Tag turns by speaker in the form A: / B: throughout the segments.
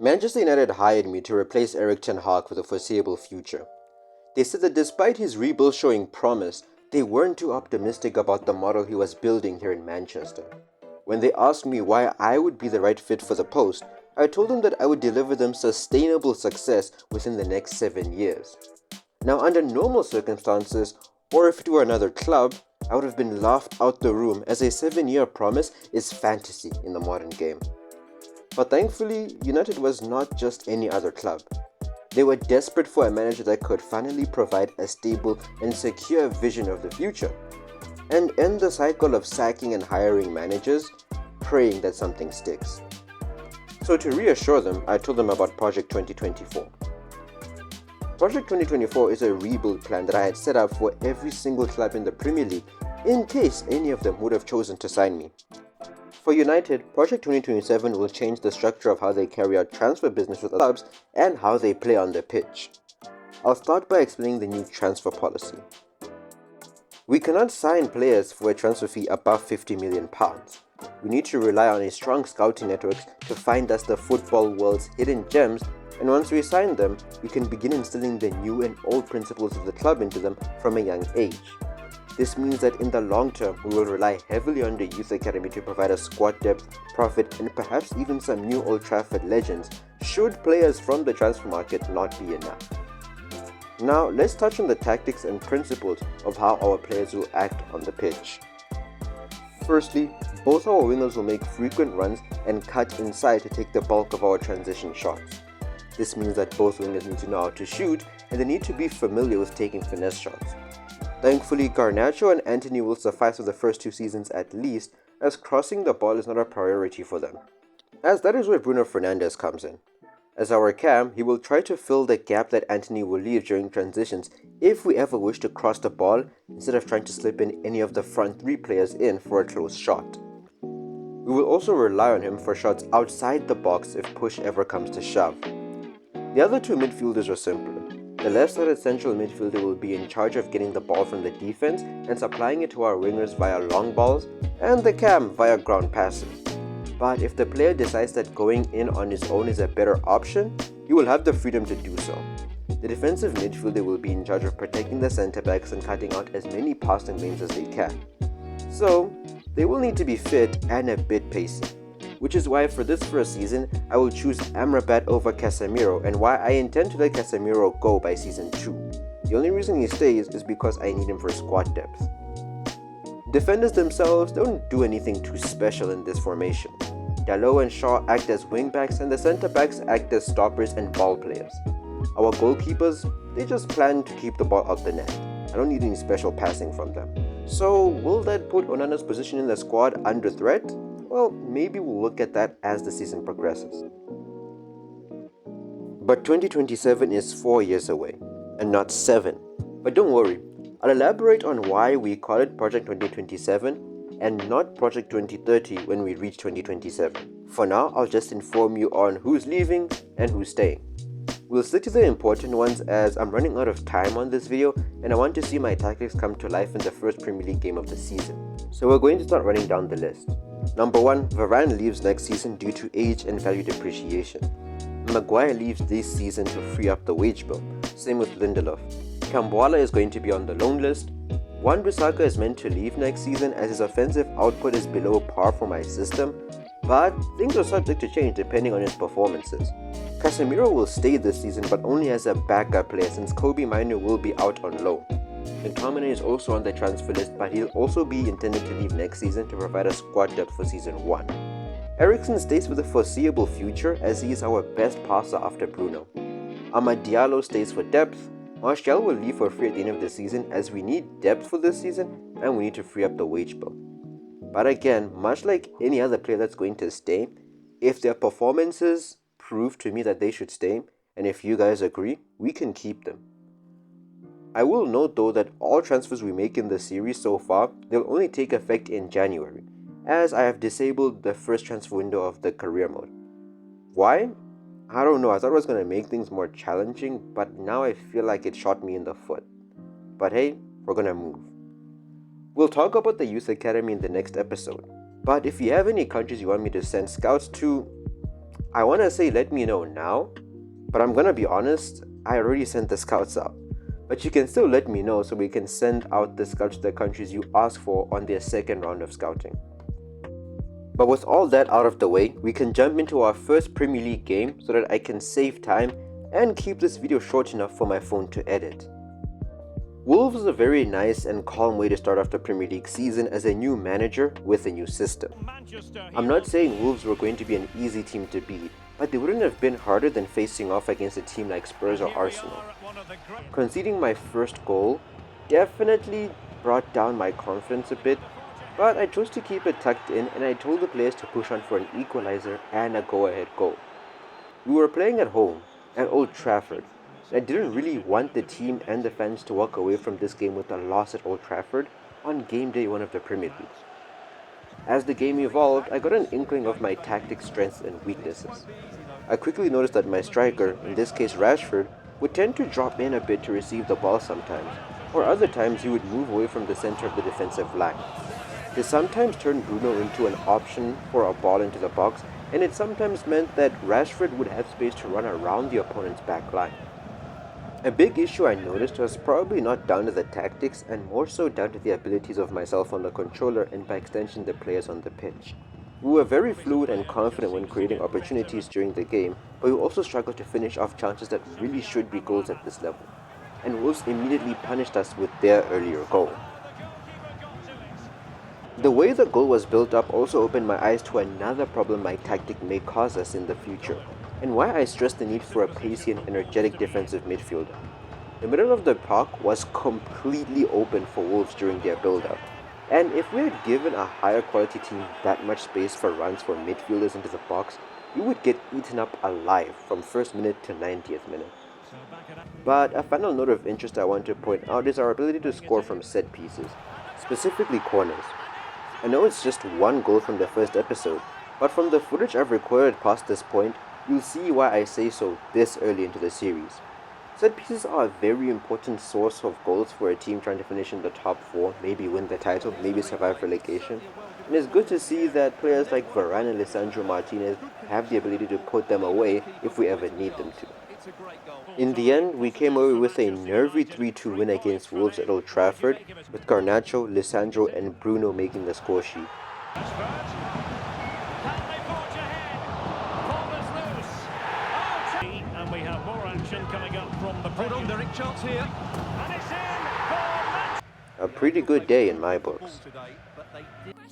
A: Manchester United hired me to replace Erik ten Hag for the foreseeable future. They said that despite his rebuild showing promise, they weren't too optimistic about the model he was building here in Manchester. When they asked me why I would be the right fit for the post, I told them that I would deliver them sustainable success within the next 7 years. Now, under normal circumstances, or if it were another club, I would have been laughed out the room as a 7-year promise is fantasy in the modern game. But thankfully, United was not just any other club. They were desperate for a manager that could finally provide a stable and secure vision of the future, and end the cycle of sacking and hiring managers, praying that something sticks. So to reassure them, I told them about Project 2024. Project 2024 is a rebuild plan that I had set up for every single club in the Premier League in case any of them would have chosen to sign me. For United, Project 2027 will change the structure of how they carry out transfer business with clubs and how they play on the pitch. I'll start by explaining the new transfer policy. We cannot sign players for a transfer fee above £50 million. We need to rely on a strong scouting network to find us the football world's hidden gems, and once we sign them, we can begin instilling the new and old principles of the club into them from a young age. This means that in the long term, we will rely heavily on the youth academy to provide us squad depth, profit, and perhaps even some new Old Trafford legends, should players from the transfer market not be enough. Now, let's touch on the tactics and principles of how our players will act on the pitch. Firstly, both our wingers will make frequent runs and cut inside to take the bulk of our transition shots. This means that both wingers need to know how to shoot, and they need to be familiar with taking finesse shots. Thankfully, Garnacho and Antony will suffice for the first 2 seasons at least, as crossing the ball is not a priority for them, as that is where Bruno Fernandes comes in. As our cam, he will try to fill the gap that Antony will leave during transitions if we ever wish to cross the ball instead of trying to slip in any of the front 3 players in for a close shot. We will also rely on him for shots outside the box if push ever comes to shove. The other 2 midfielders are simpler. The left-sided central midfielder will be in charge of getting the ball from the defense and supplying it to our wingers via long balls, and the cam via ground passes. But if the player decides that going in on his own is a better option, he will have the freedom to do so. The defensive midfielder will be in charge of protecting the centre-backs and cutting out as many passing lanes as they can. So, they will need to be fit and a bit pacey, which is why for this first season, I will choose Amrabat over Casemiro, and why I intend to let Casemiro go by season 2. The only reason he stays is because I need him for squad depth. Defenders themselves don't do anything too special in this formation. Dalot and Shaw act as wingbacks, and the centre-backs act as stoppers and ball players. Our goalkeepers, they just plan to keep the ball out the net. I don't need any special passing from them. So, will that put Onana's position in the squad under threat? Well, maybe we'll look at that as the season progresses. But 2027 is 4 years away, and not 7. But don't worry, I'll elaborate on why we call it Project 2027 and not Project 2030 when we reach 2027. For now, I'll just inform you on who's leaving and who's staying. We'll stick to the important ones as I'm running out of time on this video and I want to see my tactics come to life in the first Premier League game of the season. So we're going to start running down the list. Number 1, Varane leaves next season due to age and value depreciation. Maguire leaves this season to free up the wage bill. Same with Lindelof. Kambuala is going to be on the loan list. Wan-Bissaka is meant to leave next season as his offensive output is below par for my system, but things are subject to change depending on his performances. Casemiro will stay this season but only as a backup player since Kobe Mino will be out on loan. McTominay is also on the transfer list, but he'll also be intended to leave next season to provide a squad depth for season 1. Eriksen stays for the foreseeable future as he is our best passer after Bruno. Amad Diallo stays for depth. Martial will leave for free at the end of the season as we need depth for this season and we need to free up the wage bill. But again, much like any other player that's going to stay, if their performances prove to me that they should stay, and if you guys agree, we can keep them. I will note though that all transfers we make in the series so far, they'll only take effect in January, as I have disabled the first transfer window of the career mode. Why? I don't know, I thought it was going to make things more challenging, but now I feel like it shot me in the foot. But hey, we're going to move. We'll talk about the Youth Academy in the next episode, but if you have any countries you want me to send scouts to, I want to say let me know now, but I'm gonna be honest, I already sent the scouts out. But you can still let me know so we can send out the scouts to the countries you ask for on their second round of scouting. But with all that out of the way, we can jump into our first Premier League game so that I can save time and keep this video short enough for my phone to edit. Wolves is a very nice and calm way to start off the Premier League season as a new manager with a new system. I'm not saying Wolves were going to be an easy team to beat, but they wouldn't have been harder than facing off against a team like Spurs or Arsenal. Conceding my first goal definitely brought down my confidence a bit, but I chose to keep it tucked in and I told the players to push on for an equalizer and a go-ahead goal. We were playing at home, at Old Trafford, and I didn't really want the team and the fans to walk away from this game with a loss at Old Trafford on game day 1 of the Premier League. As the game evolved, I got an inkling of my tactics, strengths and weaknesses. I quickly noticed that my striker, in this case Rashford, would tend to drop in a bit to receive the ball sometimes, or other times he would move away from the center of the defensive line. This sometimes turned Bruno into an option for a ball into the box, and it sometimes meant that Rashford would have space to run around the opponent's back line. A big issue I noticed was probably not down to the tactics and more so down to the abilities of myself on the controller and by extension the players on the pitch. We were very fluid and confident when creating opportunities during the game, but we also struggled to finish off chances that really should be goals at this level. And Wolves immediately punished us with their earlier goal. The way the goal was built up also opened my eyes to another problem my tactic may cause us in the future, and why I stress the need for a pacey and energetic defensive midfielder. The middle of the park was completely open for Wolves during their build-up, and if we had given a higher quality team that much space for runs for midfielders into the box, we would get eaten up alive from first minute to 90th minute. But a final note of interest I want to point out is our ability to score from set pieces, specifically corners. I know it's just one goal from the first episode, but from the footage I've recorded past this point, you'll see why I say so this early into the series. Set pieces are a very important source of goals for a team trying to finish in the top 4, maybe win the title, maybe survive relegation. And it's good to see that players like Varane and Lisandro Martinez have the ability to put them away if we ever need them to. In the end, we came away with a nervy 3-2 win against Wolves at Old Trafford, with Garnacho, Lisandro and Bruno making the score sheet.
B: And we have more action coming up from the put on Derek chance here. And it's in.
A: A pretty good day in my books.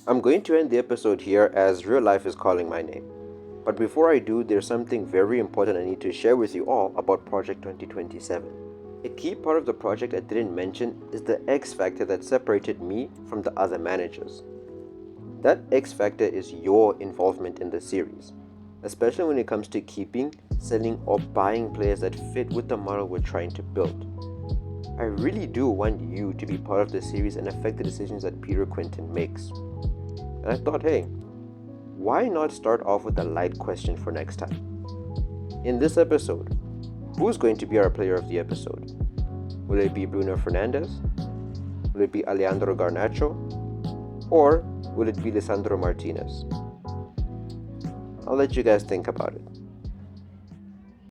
A: I'm going to end the episode here as real life is calling my name. But before I do, there's something very important I need to share with you all about Project 2027. A key part of the project I didn't mention is the X factor that separated me from the other managers. That X factor is your involvement in the series, especially when it comes to keeping, selling or buying players that fit with the model we're trying to build. I really do want you to be part of the series and affect the decisions that Peter Quinton makes. And I thought, hey, why not start off with a light question for next time? In this episode, who's going to be our player of the episode? Will it be Bruno Fernandes? Will it be Alejandro Garnacho? Or will it be Lisandro Martinez? I'll let you guys think about it.